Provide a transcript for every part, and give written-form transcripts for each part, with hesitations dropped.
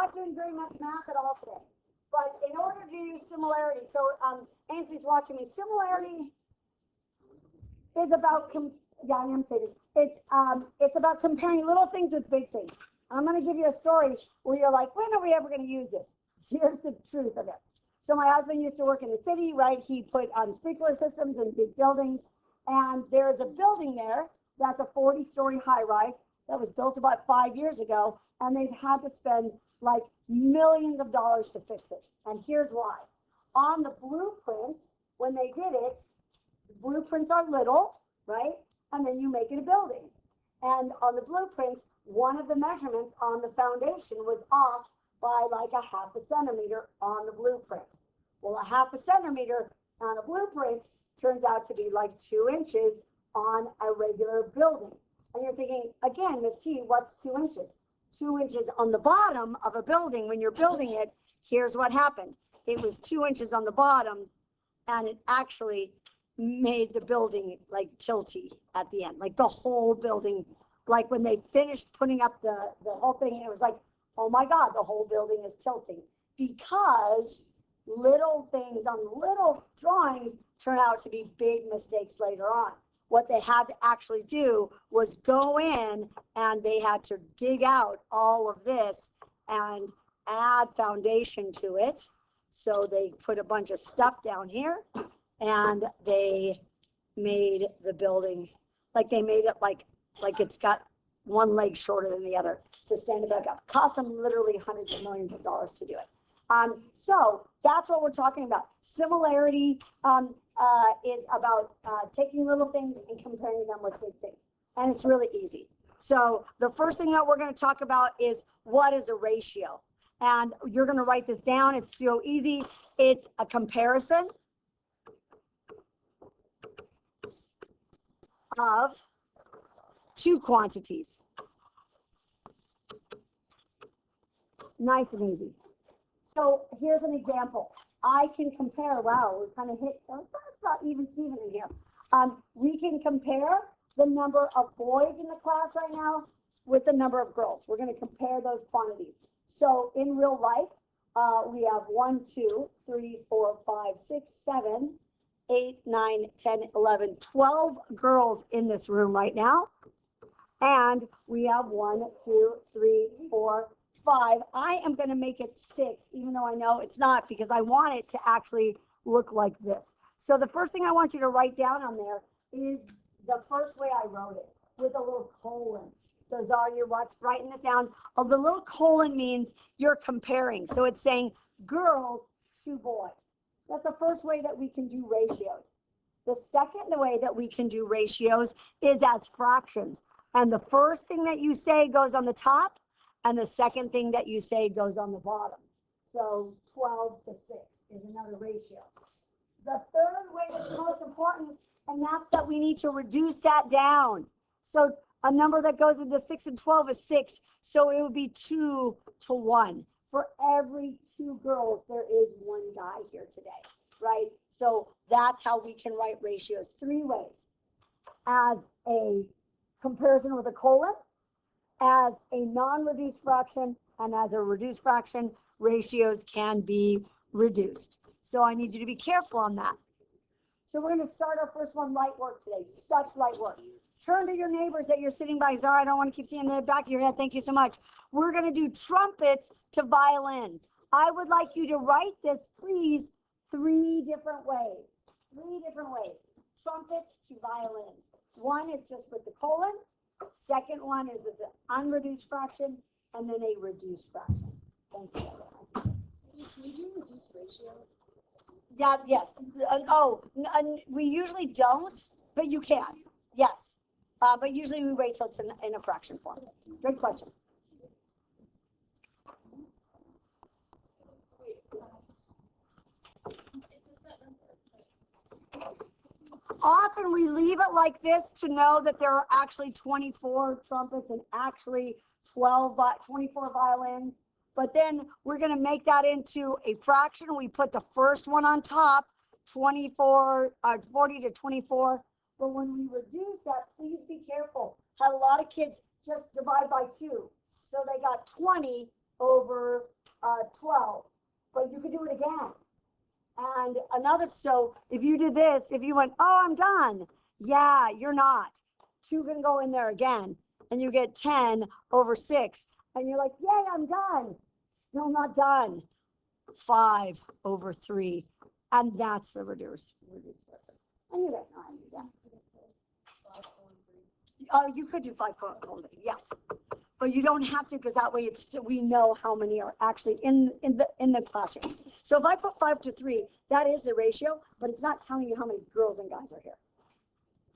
not doing very much math at all today. But in order to do similarity, so Ainsley's watching me. Similarity is about it's about comparing little things with big things. I'm going to give you a story where you're like, when are we ever going to use this? Here's the truth of it. So my husband used to work in the city, right? He put sprinkler systems in big buildings, and there's a building there that's a 40-story high-rise that was built about 5 years ago, and they've had to spend like millions of dollars to fix it. And here's why. On the blueprints, when they did it, the blueprints are little, right? And then you make it a building. And on the blueprints, one of the measurements on the foundation was off by like a half a centimeter on the blueprint. Well, a half a centimeter on a blueprint turns out to be like 2 inches on a regular building. And you're thinking, again, Miss T, what's 2 inches? 2 inches on the bottom of a building. When you're building it, here's what happened. It was 2 inches on the bottom, and it actually made the building like tilty at the end, like the whole building. Like when they finished putting up the whole thing, it was like, oh my God, the whole building is tilting, because little things on little drawings turn out to be big mistakes later on. What they had to actually do was go in, and they had to dig out all of this and add foundation to it. So they put a bunch of stuff down here, and they made the building, like they made it like it's got one leg shorter than the other to stand it back up. Cost them literally hundreds of millions of dollars to do it. So that's what we're talking about. Similarity is about taking little things and comparing them with big things. And it's really easy. So the first thing that we're going to talk about is, what is a ratio? And you're going to write this down. It's so easy. It's a comparison of two quantities. Nice and easy. So here's an example. I can compare, wow, we kind of hit, it's not even Steven in here. We can compare the number of boys in the class right now with the number of girls. We're going to compare those quantities. So in real life, we have 1, 2, 3, 4, 5, 6, 7, 8, 9, 10, 11, 12 girls in this room right now. And we have 1, 2, 3, 4, 5. I am going to make it 6, even though I know it's not, because I want it to actually look like this. So the first thing I want you to write down on there is the first way I wrote it, with a little colon. So Zara, you're writing this down. Oh, the little colon means you're comparing. So it's saying girls to boys. That's the first way that we can do ratios. The second way that we can do ratios is as fractions. And the first thing that you say goes on the top, and the second thing that you say goes on the bottom. So 12 to 6 is another ratio. The third way that's most important, and that's that we need to reduce that down. So a number that goes into 6 and 12 is 6. So it would be 2 to 1. For every 2 girls, there is 1 guy here today, right? So that's how we can write ratios 3 ways. As a comparison with a colon, as a non-reduced fraction, and as a reduced fraction, ratios can be reduced. So I need you to be careful on that. So we're going to start our first one, light work today. Such light work. Turn to your neighbors that you're sitting by. Zara, I don't want to keep seeing the back of your head. Thank you so much. We're going to do trumpets to violins. I would like you to write this, please, 3 different ways. 3 different ways. Trumpets to violins. One is just with the colon. Second one is with the unreduced fraction, and then a reduced fraction. Thank you. Can you do reduced ratio? Yeah, yes. We usually don't, but you can. Yes. But usually we wait till it's in a fraction form. Good question. Often we leave it like this to know that there are actually 24 trumpets and actually 24 violins. But then we're going to make that into a fraction. We put the first one on top, 40 to 24. But when we reduce that, please be careful. Had a lot of kids just divide by 2. So they got 20 over 12, but you could do it again. And another, so if you did this, if you went, oh, I'm done. Yeah, you're not. 2 can go in there again, and you get 10 over 6. And you're like, yay, I'm done. Still not done. 5 over 3. And that's the reduced version. And you guys know how to do that. You could do 5 colon, yes. But you don't have to, because that way it's still, we know how many are actually in the classroom. So if I put 5 to 3, that is the ratio, but it's not telling you how many girls and guys are here.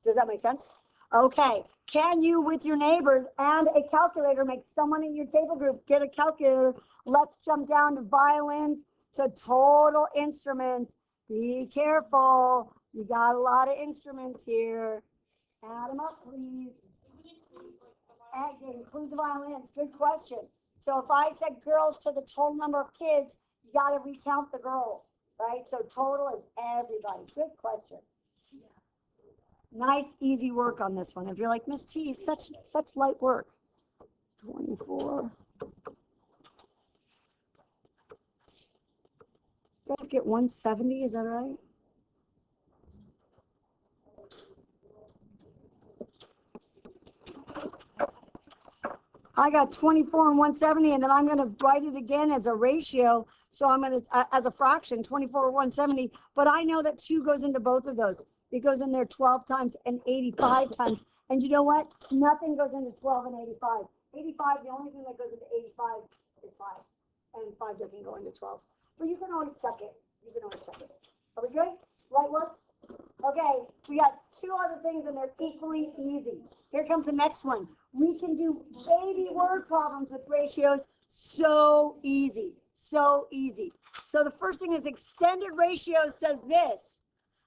Does that make sense? Okay. Can you, with your neighbors and a calculator, make someone in your table group get a calculator? Let's jump down to violins, to total instruments. Be careful. You got a lot of instruments here. Add them up, please. It includes the violins. Good question. So if I said girls to the total number of kids, you got to recount the girls, right? So total is everybody. Good question. Nice, easy work on this one. If you're like, Miss T, such light work. 24. You guys get 170, is that right? I got 24 and 170, and then I'm going to write it again as a ratio. So I'm going to, as a fraction, 24 or 170. But I know that 2 goes into both of those. It goes in there 12 times and 85 times. And you know what? Nothing goes into 12 and 85. 85, the only thing that goes into 85 is 5. And 5 doesn't go into 12. But you can always check it. You can always check it. Are we good? Light work? Okay, we got 2 other things, and they're equally easy. Here comes the next one. We can do baby word problems with ratios. So easy. So easy. So the first thing is extended ratio says this.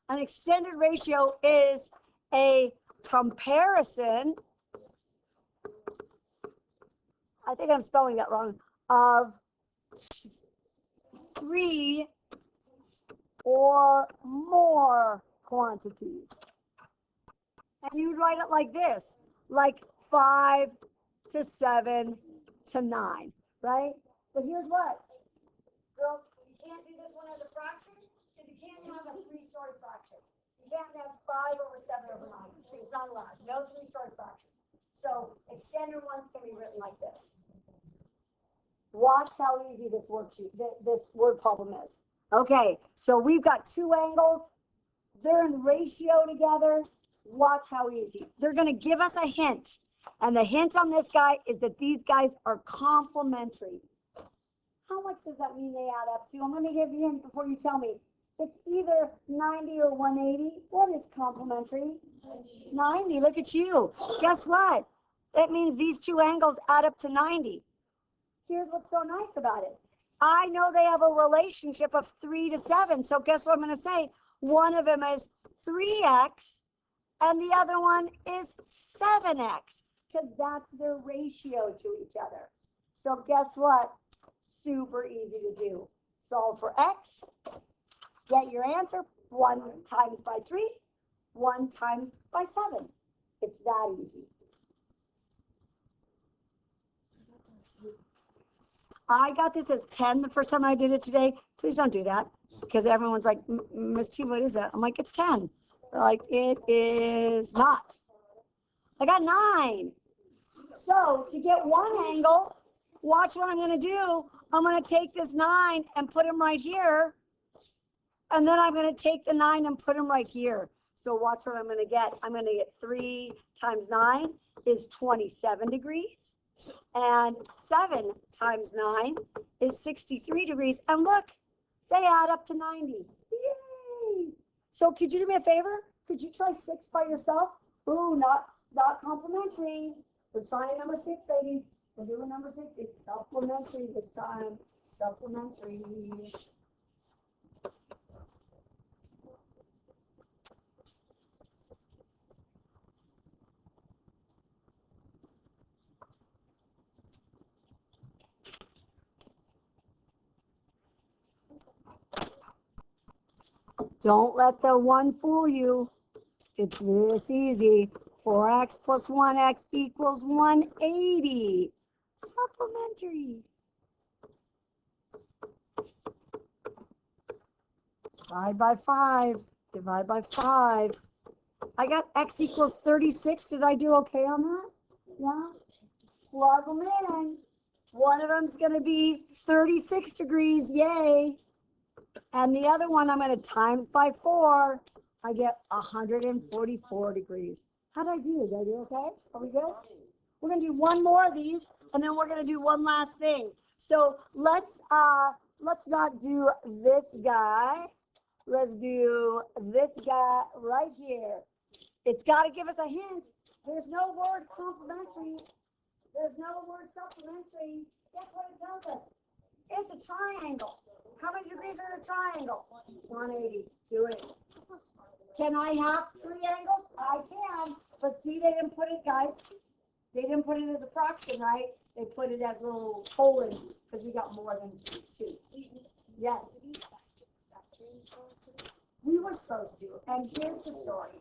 An extended ratio is a comparison. I think I'm spelling that wrong. Of 3 or more quantities. And you'd write it like this, like 5 to 7 to 9, right? But here's what, girls, you can't do this one as a fraction, because you can't have a 3-story fraction. You can't have 5 over 7 over 9. It's not allowed. No 3-story fractions. So extended ones can be written like this. Watch how easy this worksheet, this word problem is. Okay, so we've got 2 angles. They're in ratio together. Watch how easy. They're going to give us a hint. And the hint on this guy is that these guys are complementary. How much does that mean they add up to? I'm going to give you a hint before you tell me. It's either 90 or 180. What is complementary? 90. Look at you. Guess what? It means these 2 angles add up to 90. Here's what's so nice about it. I know they have a relationship of 3 to 7. So guess what I'm going to say? One of them is 3x and the other one is 7x, because that's their ratio to each other. So guess what? Super easy to do. Solve for x. Get your answer. 1 times by 3. 1 times by 7. It's that easy. I got this as 10 the first time I did it today. Please don't do that, because everyone's like, Miss T, what is that? I'm like, it's 10. They're like, it is not. I got 9. So to get one angle, watch what I'm going to do. I'm going to take this 9 and put him right here. And then I'm going to take the 9 and put him right here. So watch what I'm going to get. I'm going to get 3 times 9 is 27 degrees. And 7 times 9 is 63 degrees. And look, they add up to 90. Yay! So could you do me a favor? Could you try 6 by yourself? Ooh, not complimentary. We're trying number 6, ladies. We're doing number 6. It's supplementary this time. Supplementary. Don't let the 1 fool you. It's this easy. 4x plus 1x equals 180. Supplementary. Divide by 5. Divide by 5. I got x equals 36. Did I do okay on that? Yeah. Plug them in. One of them's going to be 36 degrees. Yay. And the other one I'm going to times by 4. I get 144 degrees. How did I do? Did I do okay? Are we good? We're going to do one more of these, and then we're going to do one last thing. So let's not do this guy. Let's do this guy right here. It's got to give us a hint. There's no word complementary. There's no word supplementary. Guess what it tells us? It's a triangle. How many degrees are in a triangle? 180. Do it. Can I have 3 angles? I can. But see, they didn't put it, guys. They didn't put it as a fraction, right? They put it as little colons because we got more than 2. Yes. We were supposed to. And here's the story.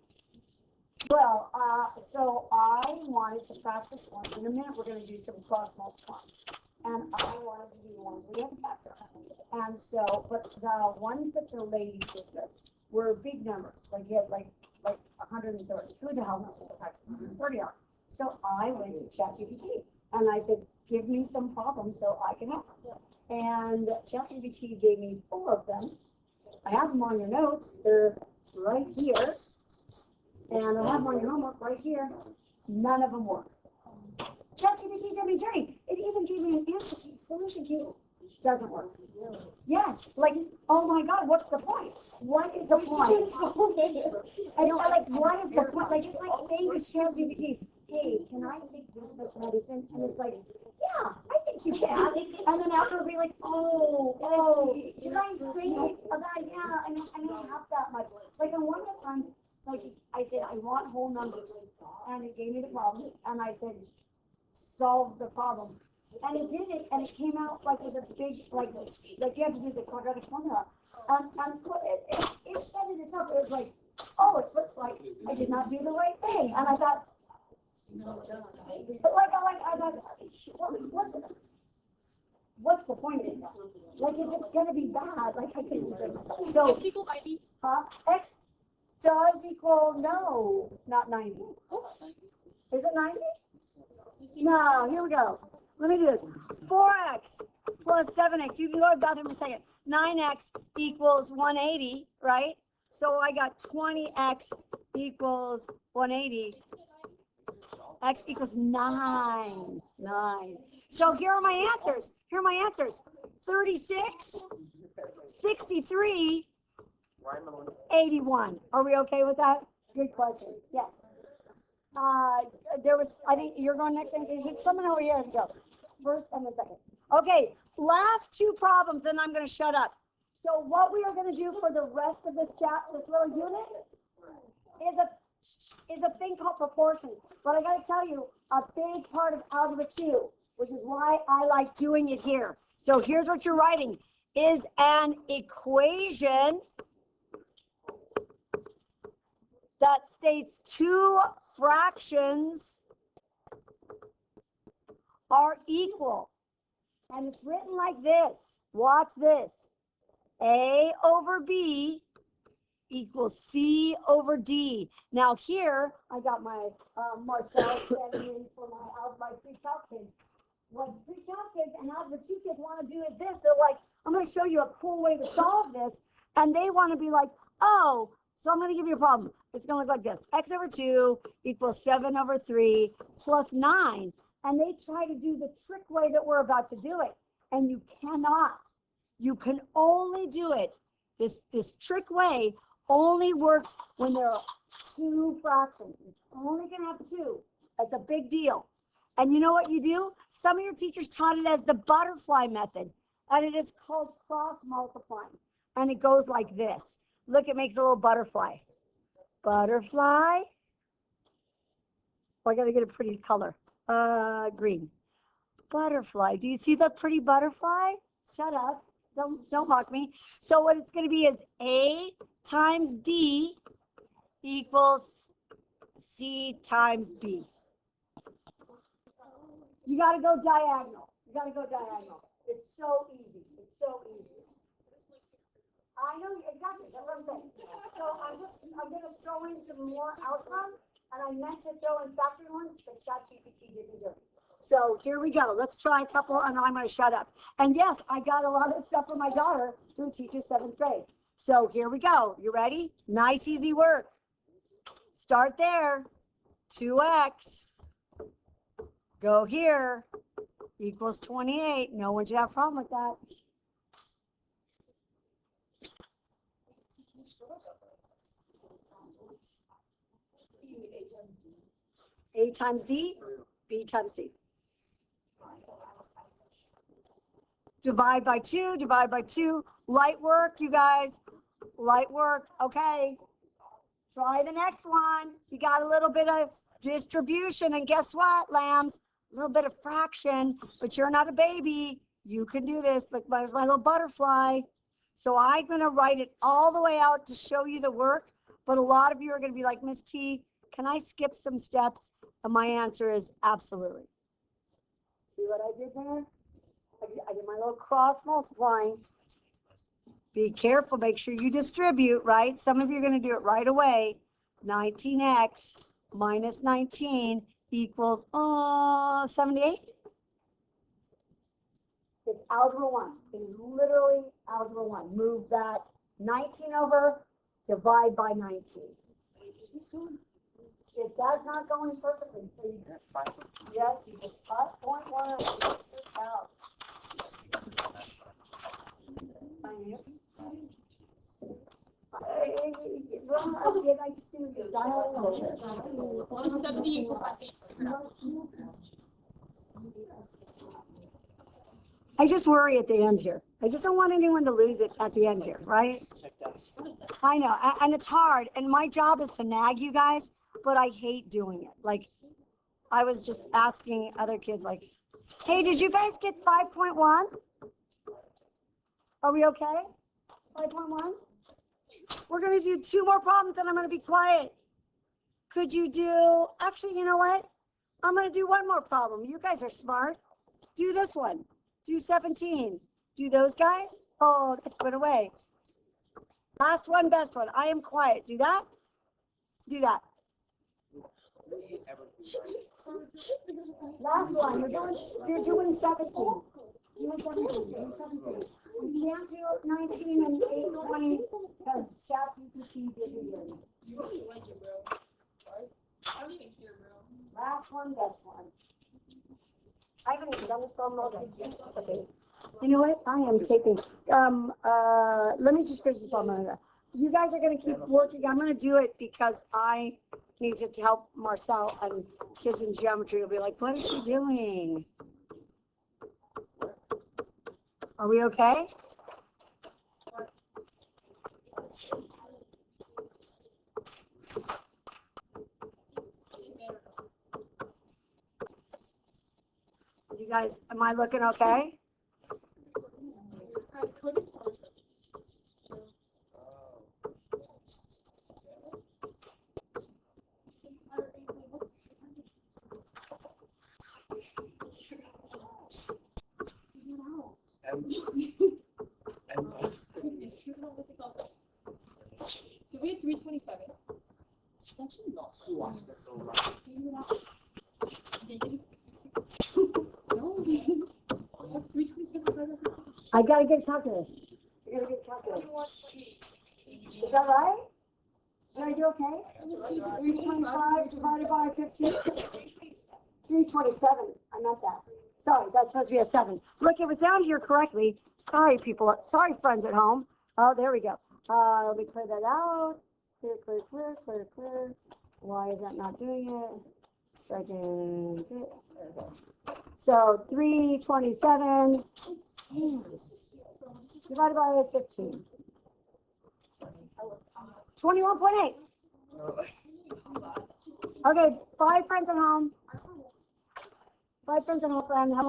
Well, so I wanted to practice one. In a minute, we're going to do some cross multiplying. And I wanted to do the ones we have to factor. And so, but the ones that the lady gives us were big numbers. Like you had like 130. Who the hell knows what the heck 130 are? So I went to ChatGPT and I said, give me some problems so I can help. And ChatGPT gave me 4 of them. I have them on your notes. They're right here. And I have them on your homework right here. None of them work. ChatGPT did me dirty. It even gave me an answer key, solution key. Doesn't work. Yes, like, oh my God, what's the point? What is the point? And like, what is the point? Like, it's like saying to ChatGPT, hey, can I take this much medicine? And it's like, yeah, I think you can. And then after it'll be like, oh, did I say it? Yeah, I don't have that much. Like, on one of the times, like, I said, I want whole numbers. And it gave me the problems. And I said, solve the problem. And it did it, and it came out like with a big, like you have to do the quadratic formula. And it set it itself. It was like, oh, it looks like I did not do the right thing. And I thought, but I thought, what's the point of it? Like, if it's gonna be bad, like I can just do it myself. So, X equals 90. X does equal not 90. Is it 90? No, here we go. Let me do this. 4x plus 7x. You can go to the bathroom in a second. 9x equals 180, right? So I got 20x equals 180. X equals 9. 9. So here are my answers. 36, 63, 81. Are we okay with that? Good question. Yes. There was, I think you're going next. Someone over here to go. First and then second. Okay, last 2 problems, then I'm going to shut up. So what we are going to do for the rest of this little unit is a thing called proportions. But I got to tell you, a big part of algebra 2, which is why I like doing it here. So here's what you're writing: is an equation that states 2 fractions are equal. And it's written like this. Watch this. A over B equals C over D. Now here, I got my Marcel standing in for my pre-calc kids. What pre-calc kids and algebra 2 kids want to do is this. They're like, I'm going to show you a cool way to solve this. And they want to be like, oh, so I'm going to give you a problem. It's going to look like this. X over 2 equals 7 over 3 plus 9. And they try to do the trick way that we're about to do it. And you cannot. You can only do it. This trick way only works when there are 2 fractions. It's only going to have 2. That's a big deal. And you know what you do? Some of your teachers taught it as the butterfly method. And it is called cross multiplying. And it goes like this. Look, it makes a little butterfly. Butterfly. Oh, I got to get a pretty color. Green. Butterfly. Do you see that pretty butterfly? Shut up. Don't mock me. So what it's going to be is A times D equals C times B. You got to go diagonal. It's so easy. I know, exactly, that's what I'm saying. So I'm gonna throw in some more outcomes, and I meant to throw in factory ones, but ChatGPT didn't do it. So here we go. Let's try a couple, and then I'm gonna shut up. And yes, I got a lot of stuff for my daughter who teaches 7th grade. So here we go. You ready? Nice, easy work. Start there. 2x. Go here. Equals 28. No one should have a problem with that. A times D, B times C. Divide by 2, divide by 2. Light work, you guys. Light work. Okay. Try the next one. You got a little bit of distribution. And guess what, lambs? A little bit of fraction, but you're not a baby. You can do this. Look, there's my little butterfly. So I'm going to write it all the way out to show you the work. But a lot of you are going to be like, Miss T, can I skip some steps? And my answer is absolutely. See what I did there? I did my little cross multiplying. Be careful, make sure you distribute, right? Some of you are going to do it right away. 19x minus 19 equals 78. It's algebra 1. It is literally algebra 1. Move that 19 over, divide by 19. It does not go in perfectly. So you, yes, you just cut point 1 out. I just worry at the end here. I just don't want anyone to lose it at the end here, right? I know, and it's hard. And my job is to nag you guys, but I hate doing it. Like, I was just asking other kids, like, hey, did you guys get 5.1? Are we okay? 5.1? We're going to do 2 more problems, and I'm going to be quiet. Could you do, actually, you know what? I'm going to do 1 more problem. You guys are smart. Do this one. Do 17. Do those guys? Oh, that went away. Last one, best one. I am quiet. Do that. Do that. Last one. You're doing 17. Do 17. Do 17. We can't do 19 and 820 because ChatGPT didn't do it. You really like it, bro. I don't even care, bro. Last one, best one. I haven't even done this problem all day. It's okay. You know what? I am taking. Let me just finish this problem. You guys are going to keep working. I'm going to do it because I need to help Marcel, and kids in geometry will be like, what is she doing? Are we okay? You guys, am I looking okay? Do we have 327? It's actually not. Who watched this so long? No. I have 327. I gotta get a calculator. I gotta get a calculator. Is that right? Did I do okay? 325 divided by 15. 327. I meant that. Sorry, that's supposed to be a 7. Look, it was down here correctly. Sorry, people. Sorry, friends at home. Oh, there we go. Let me clear that out. Clear, clear, clear, clear, clear. Why is that not doing it? Second. Okay. So 327 divided by 15. 21.8. Okay, 5 friends at home. 5 friends at home.